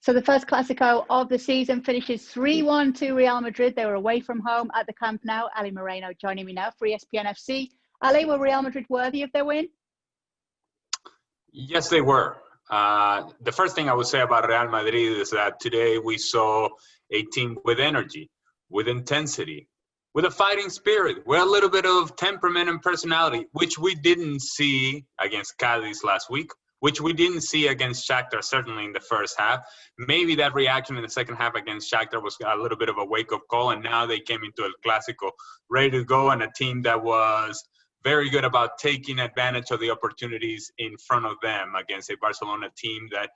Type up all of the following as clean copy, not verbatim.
So the first Clasico of the season finishes 3-1 to Real Madrid. They were away from home at the Camp Nou. Ali Moreno joining me now for ESPN FC. Ali, were Real Madrid worthy of their win? Yes, they were. The first thing I would say about Real Madrid is that today we saw a team with energy, with intensity, with a fighting spirit, with a little bit of temperament and personality, which we didn't see against Cadiz last week, which we didn't see against Shakhtar, certainly in the first half. Maybe that reaction in the second half against Shakhtar was a little bit of a wake-up call, and now they came into El Clasico ready to go, and a team that was very good about taking advantage of the opportunities in front of them against a Barcelona team that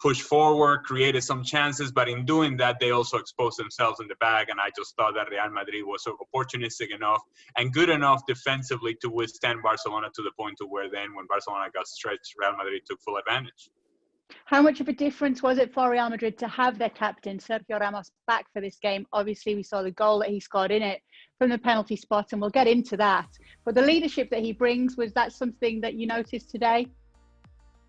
pushed forward, created some chances, but in doing that, they also exposed themselves in the back, and I just thought that Real Madrid was so opportunistic enough and good enough defensively to withstand Barcelona to the point to where then when Barcelona got stretched, Real Madrid took full advantage. How much of a difference was it for Real Madrid to have their captain, Sergio Ramos, back for this game? Obviously, we saw the goal that he scored in it from the penalty spot, and we'll get into that. But the leadership that he brings, was that something that you noticed today?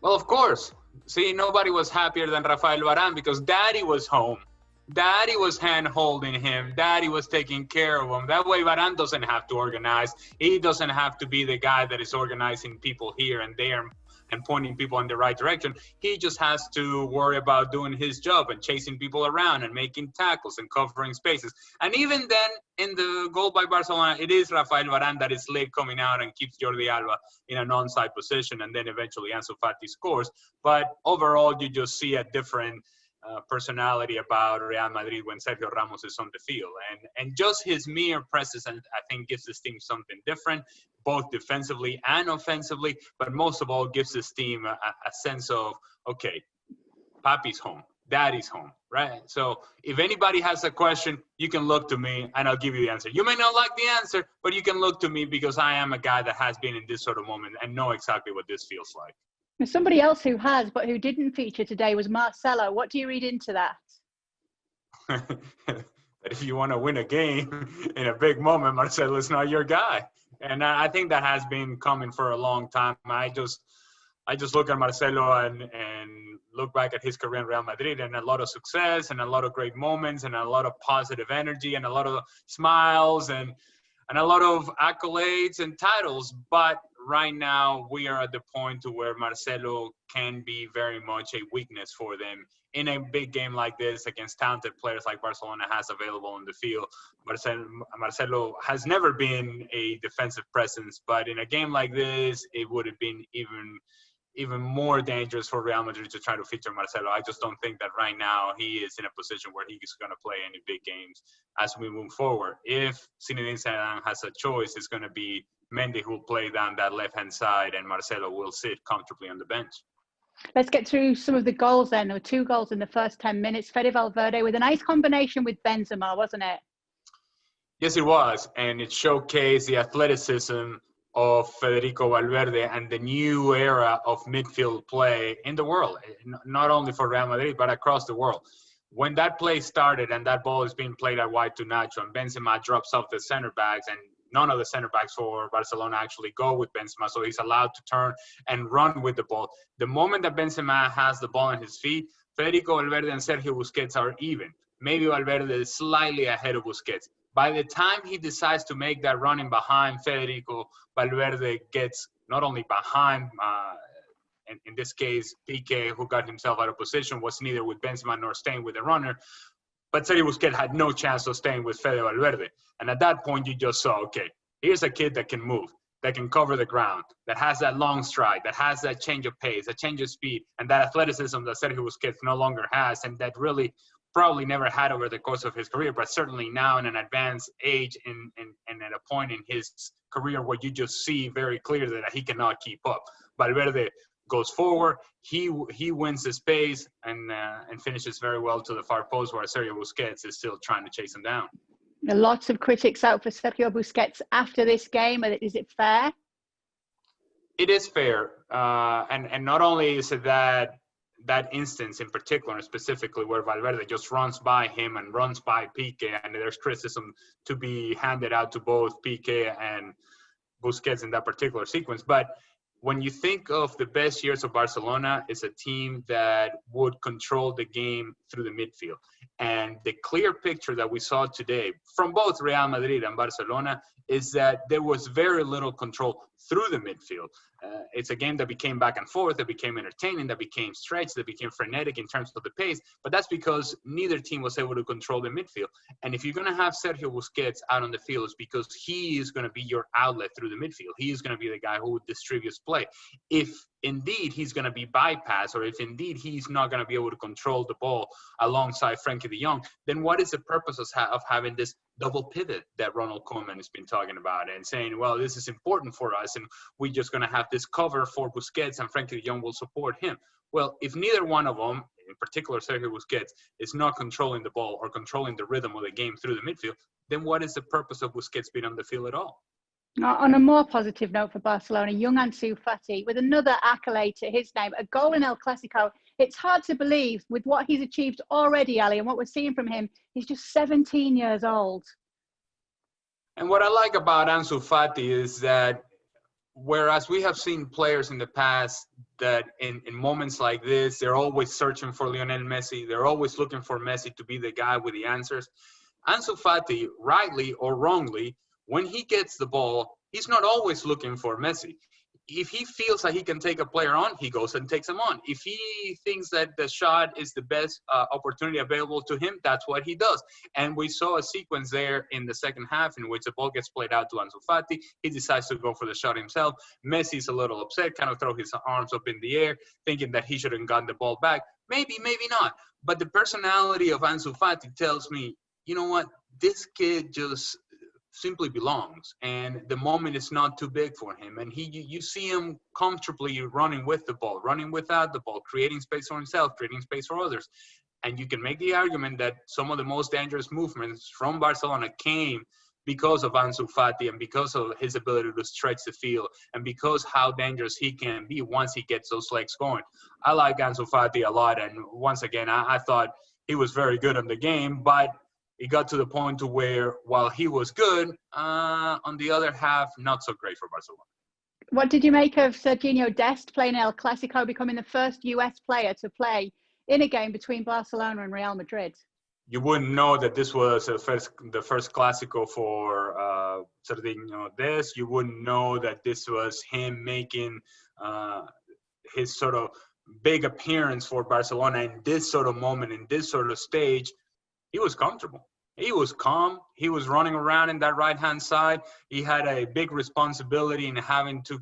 Well, of course. See, nobody was happier than Rafael Varane because Daddy was home. Daddy was hand-holding him. Daddy was taking care of him. That way, Varane doesn't have to organize. He doesn't have to be the guy that is organizing people here and there and pointing people in the right direction. He just has to worry about doing his job and chasing people around and making tackles and covering spaces. And even then, in the goal by Barcelona, it is Rafael Varane that is late coming out and keeps Jordi Alba in an onside position, and then eventually Ansu Fati scores. But overall, you just see a different personality about Real Madrid when Sergio Ramos is on the field. And just his mere presence, I think, gives this team something different, both defensively and offensively, but most of all gives this team a sense of, okay, Papi's home, Daddy's home, right? So if anybody has a question, you can look to me and I'll give you the answer. You may not like the answer, but you can look to me because I am a guy that has been in this sort of moment and know exactly what this feels like. Somebody else who has, but who didn't feature today was Marcelo. What do you read into that? That if you want to win a game in a big moment, Marcelo is not your guy. And I think that has been coming for a long time. I just look at Marcelo and look back at his career in Real Madrid and a lot of success and a lot of great moments and a lot of positive energy and a lot of smiles and a lot of accolades and titles. But right now we are at the point to where Marcelo can be very much a weakness for them in a big game like this against talented players like Barcelona has available in the field. Marcelo has never been a defensive presence, but in a game like this, it would have been even more dangerous for Real Madrid to try to feature Marcelo. I just don't think that right now he is in a position where he's going to play any big games as we move forward. If Zinedine Zidane has a choice, it's going to be Mendy who will play down that left-hand side and Marcelo will sit comfortably on the bench. Let's get through some of the goals then. There were 2 goals in the first 10 minutes. Fede Valverde with a nice combination with Benzema, wasn't it? Yes, it was. And it showcased the athleticism of Federico Valverde and the new era of midfield play in the world, not only for Real Madrid, but across the world. When that play started and that ball is being played at wide to Nacho and Benzema drops off the center backs and none of the center backs for Barcelona actually go with Benzema, so he's allowed to turn and run with the ball. The moment that Benzema has the ball in his feet, Federico Valverde and Sergio Busquets are even. Maybe Valverde is slightly ahead of Busquets. By the time he decides to make that running behind Federico, Valverde gets not only behind, in this case, Piqué, who got himself out of position, was neither with Benzema nor staying with the runner, but Sergio Busquets had no chance of staying with Fede Valverde. And at that point, you just saw, okay, here's a kid that can move, that can cover the ground, that has that long stride, that has that change of pace, that change of speed, and that athleticism that Sergio Busquets no longer has, and that really probably never had over the course of his career, but certainly now in an advanced age and at a point in his career where you just see very clearly that he cannot keep up. Valverde goes forward, he wins the space and finishes very well to the far post where Sergio Busquets is still trying to chase him down. Lots of critics out for Sergio Busquets after this game. Is it fair? It is fair. And not only is it that instance in particular, and specifically where Valverde just runs by him and runs by Piqué, and there's criticism to be handed out to both Piqué and Busquets in that particular sequence. But when you think of the best years of Barcelona, it's a team that would control the game through the midfield. And the clear picture that we saw today from both Real Madrid and Barcelona is that there was very little control through the midfield. It's a game that became back and forth, that became entertaining, that became stretched, that became frenetic in terms of the pace. But that's because neither team was able to control the midfield. And if you're going to have Sergio Busquets out on the field, it's because he is going to be your outlet through the midfield. He is going to be the guy who distributes play. If indeed he's going to be bypassed, or if indeed he's not going to be able to control the ball alongside Frenkie de Jong, then what is the purpose of having this double pivot that Ronald Koeman has been talking about and saying, well, this is important for us and we're just going to have this cover for Busquets and Frenkie de Jong will support him. Well, if neither one of them, in particular Sergio Busquets, is not controlling the ball or controlling the rhythm of the game through the midfield, then what is the purpose of Busquets being on the field at all? On a more positive note for Barcelona, young Ansu Fati, with another accolade to his name, a goal in El Clasico. It's hard to believe with what he's achieved already, Ali, and what we're seeing from him. He's just 17 years old. And what I like about Ansu Fati is that whereas we have seen players in the past that in moments like this, they're always searching for Lionel Messi. They're always looking for Messi to be the guy with the answers. Ansu Fati, rightly or wrongly, when he gets the ball, he's not always looking for Messi. If he feels that he can take a player on, he goes and takes him on. If he thinks that the shot is the best opportunity available to him, that's what he does. And we saw a sequence there in the second half in which the ball gets played out to Ansu Fati. He decides to go for the shot himself. Messi's a little upset, kind of throw his arms up in the air, thinking that he should have gotten the ball back. Maybe, maybe not. But the personality of Ansu Fati tells me, you know what, this kid just simply belongs, and the moment is not too big for him, and you see him comfortably running with the ball, running without the ball, creating space for himself, creating space for others. And you can make the argument that some of the most dangerous movements from Barcelona came because of Ansu Fati and because of his ability to stretch the field and because how dangerous he can be once he gets those legs going. I like Ansu Fati a lot, and once again, I thought he was very good in the game, but it got to the point to where, while he was good, on the other half, not so great for Barcelona. What did you make of Sergino Dest playing El Clasico, becoming the first US player to play in a game between Barcelona and Real Madrid? You wouldn't know that this was the first Clasico for Sergino Dest. You wouldn't know that this was him making his sort of big appearance for Barcelona in this sort of moment, in this sort of stage. He was comfortable. He was calm. He was running around in that right-hand side. He had a big responsibility in having to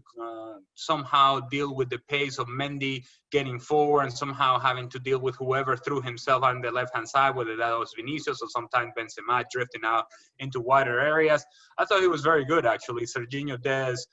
somehow deal with the pace of Mendy getting forward and somehow having to deal with whoever threw himself on the left-hand side, whether that was Vinicius or sometimes Benzema drifting out into wider areas. I thought he was very good, actually. Sergino Dest,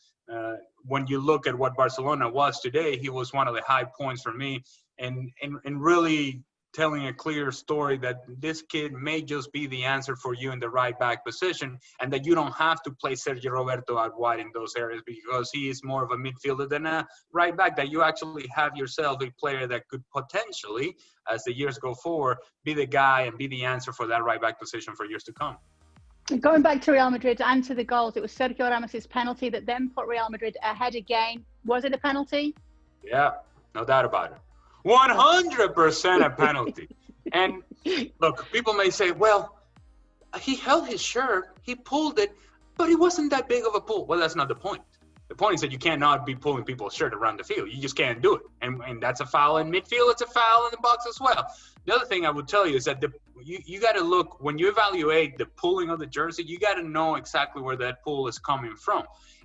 when you look at what Barcelona was today, he was one of the high points for me and really telling a clear story that this kid may just be the answer for you in the right back position, and that you don't have to play Sergio Roberto out wide in those areas because he is more of a midfielder than a right back, that you actually have yourself a player that could potentially, as the years go forward, be the guy and be the answer for that right back position for years to come. Going back to Real Madrid and to the goals, it was Sergio Ramos' penalty that then put Real Madrid ahead again. Was it a penalty? Yeah, no doubt about it. 100% a penalty. And look, people may say, well, he held his shirt, he pulled it, but it wasn't that big of a pull. Well, that's not the point. The point is that you cannot be pulling people's shirt around the field. You just can't do it. And that's a foul in midfield. It's a foul in the box as well. The other thing I would tell you is that you got to look, when you evaluate the pulling of the jersey, you got to know exactly where that pull is coming from.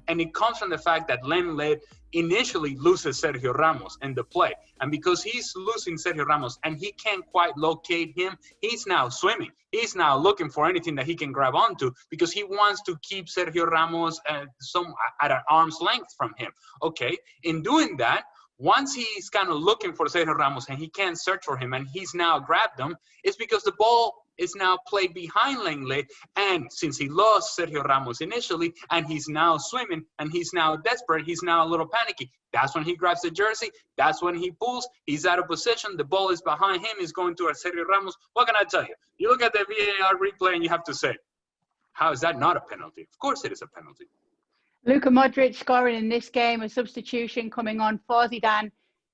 And it comes from the fact that Lenglet initially loses Sergio Ramos in the play. And because he's losing Sergio Ramos and he can't quite locate him, he's now swimming. He's now looking for anything that he can grab onto because he wants to keep Sergio Ramos at an arm's length from him. Okay, in doing that, once he's kind of looking for Sergio Ramos and he can't search for him and he's now grabbed him, it's because the ball is now played behind Lenglet, and since he lost Sergio Ramos initially and he's now swimming and he's now desperate, he's now a little panicky. That's when he grabs the jersey. That's when he pulls. He's out of position. The ball is behind him. He's going to Sergio Ramos. What can I tell you? You look at the VAR replay and you have to say, how is that not a penalty? Of course it is a penalty. Luka Modric scoring in this game, a substitution coming on for Zidane.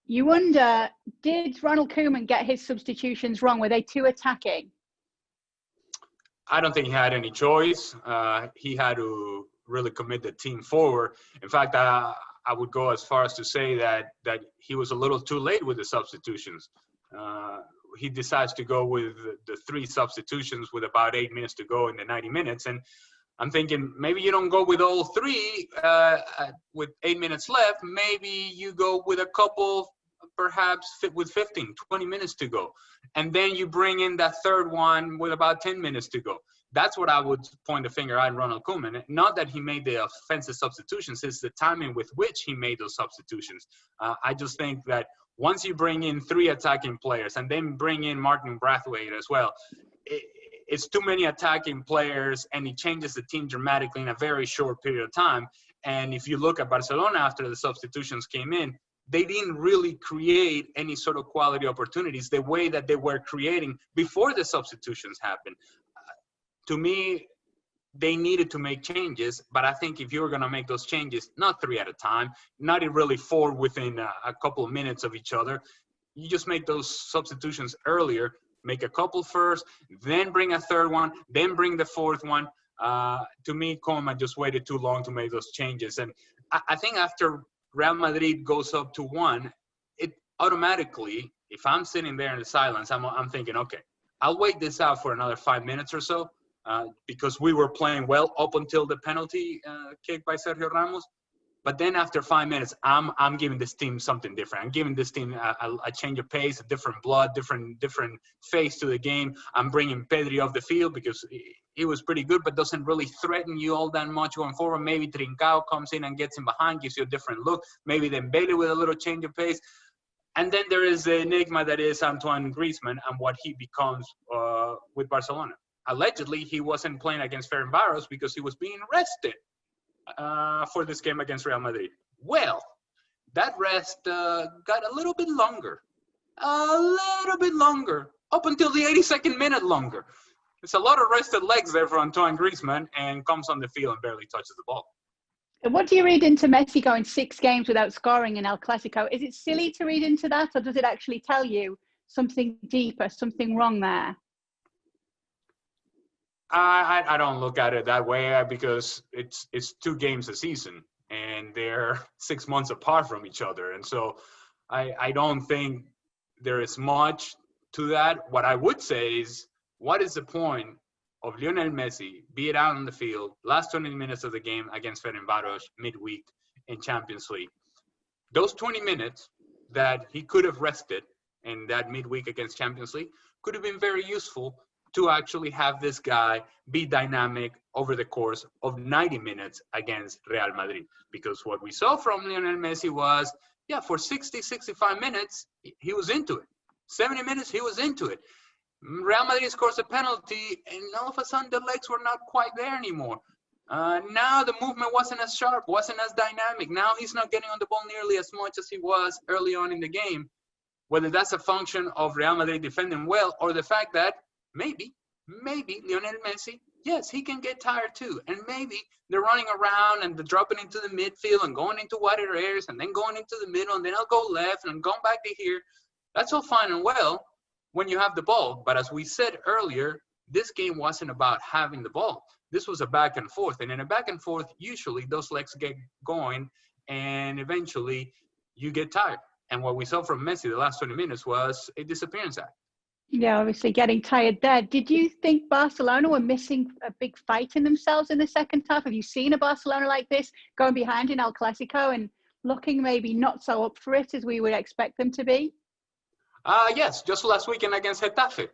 You wonder, did Ronald Koeman get his substitutions wrong? Were they too attacking? I don't think he had any choice. He had to really commit the team forward. In fact, I would go as far as to say that he was a little too late with the substitutions. He decides to go with the 3 substitutions with about 8 minutes to go in the 90 minutes. And I'm thinking maybe you don't go with all 3 with 8 minutes left. Maybe you go with a couple, perhaps with 15, 20 minutes to go. And then you bring in that third one with about 10 minutes to go. That's what I would point the finger at Ronald Koeman. Not that he made the offensive substitutions, it's the timing with which he made those substitutions. I just think that once you bring in 3 attacking players and then bring in Martin Braithwaite as well, it's too many attacking players, and it changes the team dramatically in a very short period of time. And if you look at Barcelona after the substitutions came in, they didn't really create any sort of quality opportunities the way that they were creating before the substitutions happened. To me, they needed to make changes, but I think if you were going to make those changes, not 3 at a time, not really 4 within a couple of minutes of each other, you just make those substitutions earlier, make a couple first, then bring a third one, then bring the fourth one. To me, Koeman just waited too long to make those changes. And I think after Real Madrid goes up to 1, it automatically, if I'm sitting there in the silence, I'm thinking, okay, I'll wait this out for another 5 minutes or so, because we were playing well up until the penalty kick by Sergio Ramos. But then after 5 minutes, I'm giving this team something different. I'm giving this team a change of pace, a different blood, different face to the game. I'm bringing Pedri off the field because he was pretty good, but doesn't really threaten you all that much going forward. Maybe Trincao comes in and gets in behind, gives you a different look. Maybe Dembele with a little change of pace. And then there is the enigma that is Antoine Griezmann and what he becomes with Barcelona. Allegedly, he wasn't playing against Ferencváros because he was being rested for this game against Real Madrid. Well, that rest got a little bit longer, up until the 82nd minute longer. It's a lot of rested legs there for Antoine Griezmann, and comes on the field and barely touches the ball. What do you read into Messi going 6 games without scoring in El Clasico? Is it silly to read into that, or does it actually tell you something deeper, something wrong there? I don't look at it that way because it's 2 games a season and they're 6 months apart from each other. And so I don't think there is much to that. What I would say is, what is the point of Lionel Messi, be it out on the field, last 20 minutes of the game against Ferencváros midweek in Champions League? Those 20 minutes that he could have rested in that midweek against Champions League could have been very useful to actually have this guy be dynamic over the course of 90 minutes against Real Madrid. Because what we saw from Lionel Messi was, for 60, 65 minutes, he was into it. 70 minutes, he was into it. Real Madrid scores a penalty, and all of a sudden the legs were not quite there anymore. Now the movement wasn't as sharp, wasn't as dynamic. Now he's not getting on the ball nearly as much as he was early on in the game. Whether that's a function of Real Madrid defending well, or the fact that maybe Lionel Messi, yes, he can get tired too. And maybe they're running around and they're dropping into the midfield and going into wider areas and then going into the middle, and then I'll go left and going back to here. That's all fine and well when you have the ball. But as we said earlier, this game wasn't about having the ball. This was a back and forth. And in a back and forth, usually those legs get going and eventually you get tired. And what we saw from Messi the last 20 minutes was a disappearance act. Yeah, obviously getting tired there. Did you think Barcelona were missing a big fight in themselves in the second half? Have you seen a Barcelona like this going behind in El Clasico and looking maybe not so up for it as we would expect them to be? Yes, just last weekend against Getafe.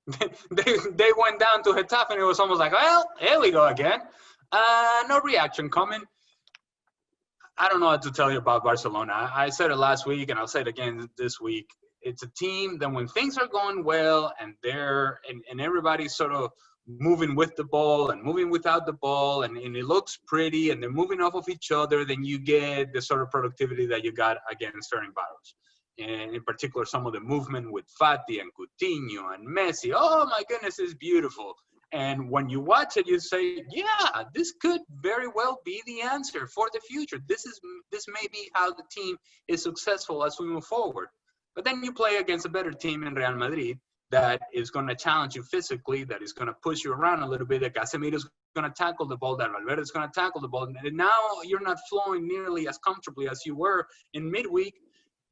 they went down to Getafe and it was almost like, well, here we go again. No reaction coming. I don't know what to tell you about Barcelona. I said it last week and I'll say it again this week. It's a team that when things are going well and and everybody's sort of moving with the ball and moving without the ball and it looks pretty and they're moving off of each other, then you get the sort of productivity that you got against Ferencváros. And in particular, some of the movement with Fati and Coutinho and Messi. Oh my goodness, it's beautiful. And when you watch it, you say, yeah, this could very well be the answer for the future. This may be how the team is successful as we move forward. But then you play against a better team in Real Madrid that is going to challenge you physically, that is going to push you around a little bit, that Casemiro is going to tackle the ball, that Valverde is going to tackle the ball. And now you're not flowing nearly as comfortably as you were in midweek,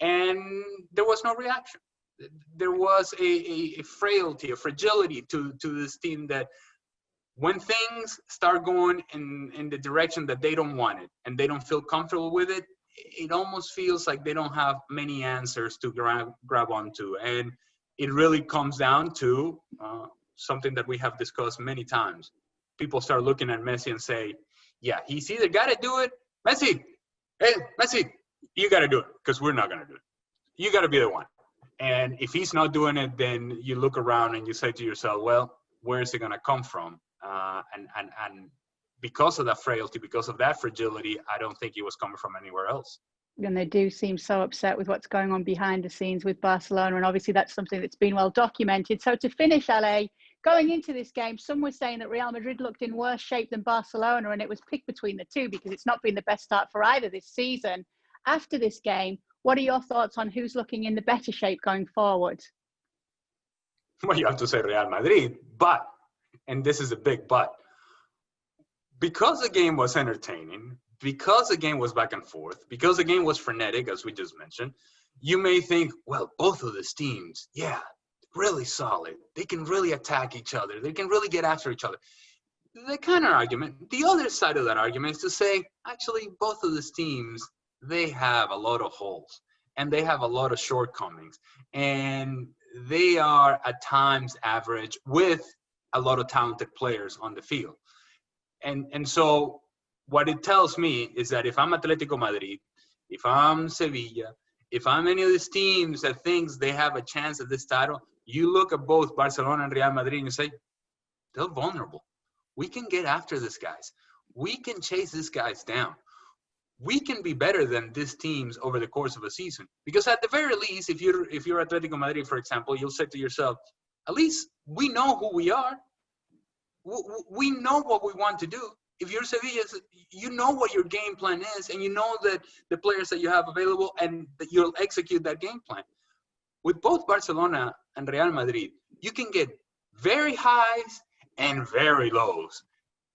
and there was no reaction. There was a frailty, a fragility to this team that when things start going in the direction that they don't want it and they don't feel comfortable with it, it almost feels like they don't have many answers to grab onto. And it really comes down to something that we have discussed many times. People start looking at Messi and say, yeah, he's either got to do it. Messi, hey, Messi, you got to do it because we're not going to do it. You got to be the one. And if he's not doing it, then you look around and you say to yourself, well, where is it going to come from? And because of that frailty, because of that fragility, I don't think it was coming from anywhere else. And they do seem so upset with what's going on behind the scenes with Barcelona. And obviously that's something that's been well documented. So to finish, Ale, going into this game, some were saying that Real Madrid looked in worse shape than Barcelona, and it was picked between the two because it's not been the best start for either this season. After this game, what are your thoughts on who's looking in the better shape going forward? Well, you have to say Real Madrid, but, and this is a big but, because the game was entertaining, because the game was back and forth, because the game was frenetic, as we just mentioned, you may think, well, both of these teams, yeah, really solid. They can really attack each other. They can really get after each other. The counter argument, the other side of that argument is to say, actually, both of these teams, they have a lot of holes and they have a lot of shortcomings, and they are at times average with a lot of talented players on the field. And so what it tells me is that if I'm Atletico Madrid, if I'm Sevilla, if I'm any of these teams that thinks they have a chance at this title, you look at both Barcelona and Real Madrid and you say, they're vulnerable. We can get after these guys. We can chase these guys down. We can be better than these teams over the course of a season. Because at the very least, if you're Atletico Madrid, for example, you'll say to yourself, at least we know who we are. We know what we want to do. If you're Sevilla, you know what your game plan is, and you know that the players that you have available and that you'll execute that game plan. With both Barcelona and Real Madrid, you can get very highs and very lows.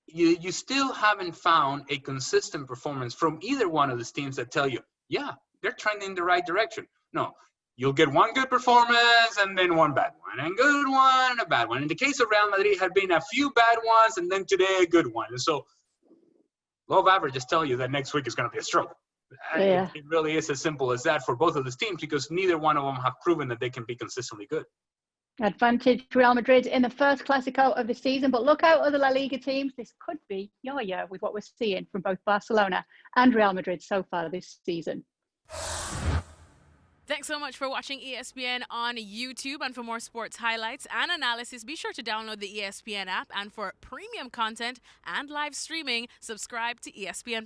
You still haven't found a consistent performance from either one of these teams that tell you, yeah, they're trending in the right direction. No, you'll get one good performance and then one bad one, and good one and a bad one. In the case of Real Madrid, had been a few bad ones and then today a good one. And so law of averages tell you that next week is going to be a struggle. Yeah. It really is as simple as that for both of these teams because neither one of them have proven that they can be consistently good. Advantage Real Madrid in the first Clasico of the season, but look out other La Liga teams. This could be your year with what we're seeing from both Barcelona and Real Madrid so far this season. Thanks so much for watching ESPN on YouTube, and for more sports highlights and analysis, be sure to download the ESPN app, and for premium content and live streaming, subscribe to ESPN+.